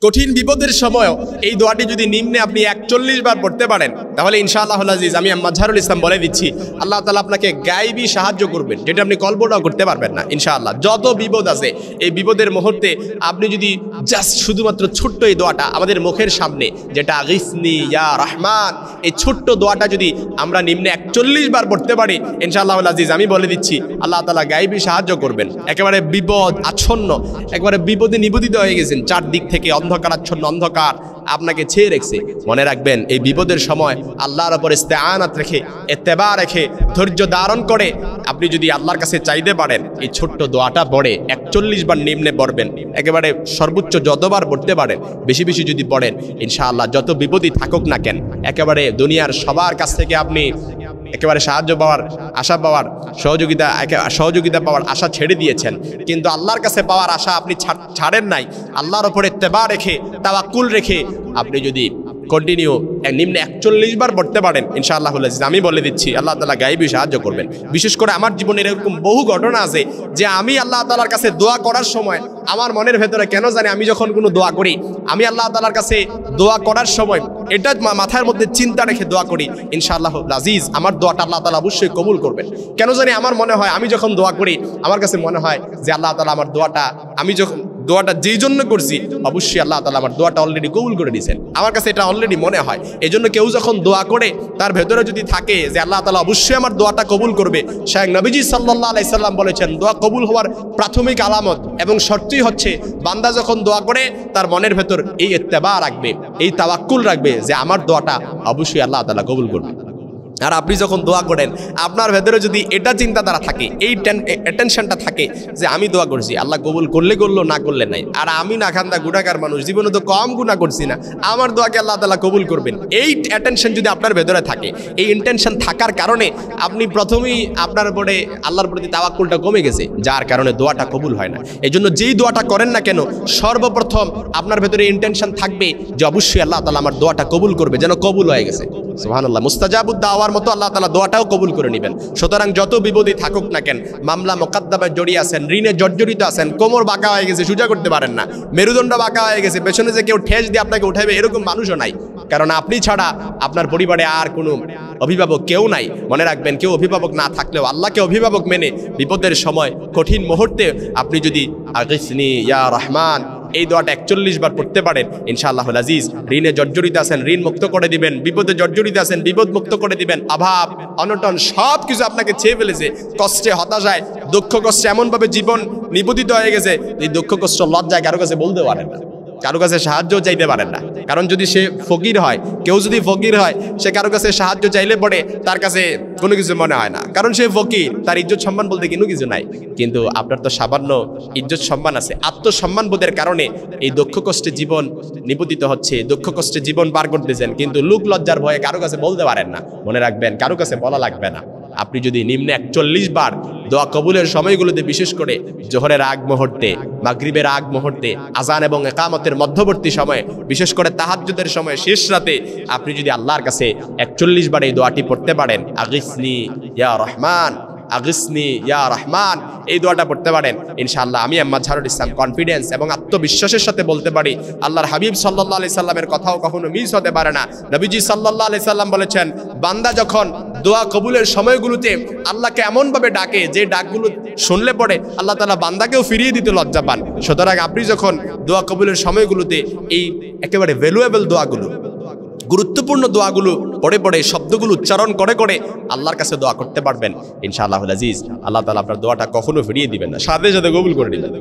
কঠিন বিপদের সময় এই দোয়াটি যদি নিম্নে আপনি ৪১ বার পড়তে পারেন তাহলে ইনশাআল্লাহুল আজিজ আমি মাজহারুল ইসলাম বলে দিচ্ছি আল্লাহ তাআলা আপনাকে গায়বী সাহায্য করবেন, যেটা আপনি কল্পনাও করতে পারবেন না। ইনশাআল্লাহ যত বিপদ আছে এই বিপদের মুহূর্তে আপনি যদি জাস্ট শুধুমাত্র ছোট্ট এই দোয়াটা আমাদের মুখের সামনে, যেটা আগিসনি ইয়া রহমান, এই ছোট্ট দোয়াটা যদি আমরা নিম্নে ৪১ বার পড়তে পারি ইনশাআল্লাহুল আজিজ আমি বলে দিচ্ছি আল্লাহ তাআলা গায়বী সাহায্য করবেন। একেবারে বিপদ আচ্ছন্ন, একেবারে বিপদে নিবেদিত হয়ে গেছেন, চারদিক থেকে অন্ধকারাচ্ছন্ন অন্ধকার আপনাকে ছেয়ে রেখেছে। মনে রাখবেন এই বিপদের সময় আল্লাহর উপর ইস্তেআনাত রেখে, ইত্তেবা রেখে, ধৈর্য ধারণ করে আপনি যদি আল্লাহর কাছে চাইতে পারেন এই ছোট্ট দোয়াটা পড়ে ৪১ বার নিম্নে পড়বেন, একেবারে সর্বোচ্চ যতবার পড়তে পারেন বেশি বেশি যদি পড়েন ইনশাআল্লাহ যত বিপদই থাকুক না কেন একেবারে দুনিয়ার সবার কাছ থেকে আপনি একেবারে সাহায্য পাওয়ার, আশা পাওয়ার, সহযোগিতা পাওয়ার আশা ছেড়ে দিয়েছেন, কিন্তু আল্লাহর কাছে পাওয়ার আশা আপনি ছাড়েন নাই। আল্লাহর ওপরে ইত্তেবা রেখে, তাওয়াক্কুল রেখে আপনি যদি কন্টিনিউ নিম্নে ৪১ বার পড়তে পারেন ইনশাআল্লাহুল আজিজ আমি বলে দিচ্ছি আল্লাহ তাআলা গায়বী সাহায্য করবেন। বিশেষ করে আমার জীবনের এরকম বহু ঘটনা আছে যে আমি আল্লাহ তাআলার কাছে দোয়া করার সময় আমার মনের ভেতরে কেন জানি আমি যখন কোনো দোয়া করি, আমি আল্লাহ তাআলার কাছে দোয়া করার সময় এটা মাথার মধ্যে চিন্তা রেখে দোয়া করি ইনশাআল্লাহুল আজিজ আমার দোয়াটা আল্লাহ তাআলা অবশ্যই কবুল করবেন। কেন জানি আমার মনে হয় আমি যখন দোয়া করি আমার কাছে মনে হয় যে আল্লাহ তাআলা আমার দোয়াটা, আমি যখন দোয়াটা যেই জন্য করছি অবশ্যই আল্লাহ তাআলা আমার দোয়াটা অলরেডি কবুল করে দিয়েছেন। আমার কাছে এটা অলরেডি মনে হয়। এই জন্য কেউ যখন দোয়া করে তার ভেতরে যদি থাকে যে আল্লাহ তাআলা অবশ্যই আমার দোয়াটা কবুল করবে, স্বয়ং নবীজি সাল্লাল্লাহু আলাইহি সাল্লাম বলেছেন দোয়া কবুল হওয়ার প্রাথমিক আলামত এবং শর্তই হচ্ছে বান্দা যখন দোয়া করে তার মনের ভেতর এই ইত্তেবা রাখবে, এই তাওয়াক্কুল রাখবে যে আমার দোয়াটা অবশ্যই আল্লাহ তাআলা কবুল করবে। আর আপনি যখন দোয়া করেন আপনার ভেতরে যদি এটা চিন্তাধারা থাকে, এই টেনশনটা থাকে যে আমি দোয়া করছি আল্লাহ কবুল করলে করলো, না করলে নাই, আর আমি না খান্দা গুনাহগার মানুষ, জীবনে তো কম গুনাহ করছি না, আমার দোয়াকে আল্লাহ তাআলা কবুল করবেন, এই অ্যাটেনশন যদি আপনার ভেতরে থাকে, এই ইন্টেনশন থাকার কারণে আপনি প্রথমেই আপনার উপরে আল্লাহর প্রতি তাওয়াক্কুলটা কমে গেছে, যার কারণে দোয়াটা কবুল হয় না। এই জন্য যেই দোয়াটা করেন না কেন সর্বপ্রথম আপনার ভেতরে ইন্টেনশন থাকবে যে অবশ্যই আল্লাহ তাআলা আমার দোয়াটা কবুল করবে, যেন কবুল হয়ে গেছে। সুবহানাল্লাহ, মুস্তাজাবুদ দাওয়ার মতো আল্লাহ তাআলা দোয়াটাও কবুল করে নেবেন। সুতরাং যত বিপদই থাকুক না কেন, মামলা মোকদ্দমায় জড়িয়ে আছেন, ঋণে জর্জরিত আছেন, কোমর বাঁকা হয়ে গেছে, সোজা করতে পারেন না, মেরুদণ্ড বাঁকা হয়ে গেছে, পেছনে যে কেউ ঠেস দিয়ে আপনাকে উঠাবে এরকম মানুষও নাই, কারণ আপনি ছাড়া আপনার পরিবারে আর কোনো অভিভাবক কেউ নাই। মনে রাখবেন কেউ অভিভাবক না থাকলেও আল্লাহকে অভিভাবক মেনে বিপদের সময় কঠিন মুহূর্তে আপনি যদি আগিসনি ইয়া রহমান এই দোয়াটা ৪১ বার পড়তে পারেন ইনশাআল্লাহুল আজিজ ঋণে জর্জরিত আছেন ঋণ মুক্ত করে দিবেন, বিপদে জর্জরিত আছেন বিপদ মুক্ত করে দিবেন, অভাব অনটন সব কিছু আপনাকে ছেয়ে ফেলেছে, কষ্টে হতাশায় দুঃখ কষ্টে এমনভাবে জীবন নিবেদিত হয়ে গেছে এই দুঃখ কষ্ট লজ্জায় কারো কাছে বলতে পারেন না, কারো কাছে সাহায্য চাইতে পারেন না। কারণ যদি সে ফকির হয়, কেউ যদি ফকির হয় সে কারো কাছে সাহায্য চাইলে পড়ে তার কাছে কোনো কিছু মনে হয় না, কারণ সে ফকির, তার ইজ্জত সম্মান বলতে কোনো কিছু নাই। কিন্তু আপনার তো সামান্য ইজ্জত সম্মান আছে, আত্মসম্মান বোধের কারণে এই দুঃখ কষ্টে জীবন নিবেদিত হচ্ছে, দুঃখ কষ্টে জীবন পার করতেছেন, কিন্তু লোক লজ্জার ভয়ে কারো কাছে বলতে পারেন না। মনে রাখবেন কারো কাছে বলা লাগবে না। আপনি যদি নিম্নে ৪১ বার দোয়া কবুলের সময়গুলোতে, বিশেষ করে জোহরের আগ মুহূর্তে, মাগরিবের আগ মুহূর্তে, আজান এবং ইকামতের মধ্যবর্তী সময়ে, বিশেষ করে তাহাজ্জুদের সময়, শেষ রাতে আপনি যদি আল্লাহর কাছে ৪১ বার এই দোয়াটি পড়তে পারেন, আগিসনি ইয়া রহমান, আগিসনি ইয়া রহমান, এই দোয়াটা পড়তে পারেন ইনশাআল্লাহ আমি মাজহারুল ইসলাম কনফিডেন্স এবং আত্মবিশ্বাসের সাথে বলতে পারি আল্লাহর হাবিব সাল্লাল্লাহু আলাইহি সাল্লামের কথাও কখনো মিস হতে পারে না। নবীজি সাল্লাল্লাহু আলাইহি সাল্লাম বলেছেন বান্দা যখন দোয়া কবুলের সময়গুলোতে আল্লাহকে এমনভাবে ডাকে যে ডাকগুলো শুনলে পড়ে আল্লাহ তাআলা বান্দাকেও ফিরিয়ে দিতে লজ্জা পান। সুতরাং আপনি যখন দোয়া কবুলের সময়গুলোতে এই একেবারে ভ্যালুয়েবল দোয়াগুলো, গুরুত্বপূর্ণ দোয়াগুলো পড়ে পড়ে শব্দগুলো উচ্চারণ করে করে আল্লাহর কাছে দোয়া করতে পারবেন ইনশাআল্লাহুল আজিজ আল্লাহ তাআলা আপনার দোয়াটা কখনো ফিরিয়ে দিবেন না, সাথে সাথে কবুল করে দিবেন।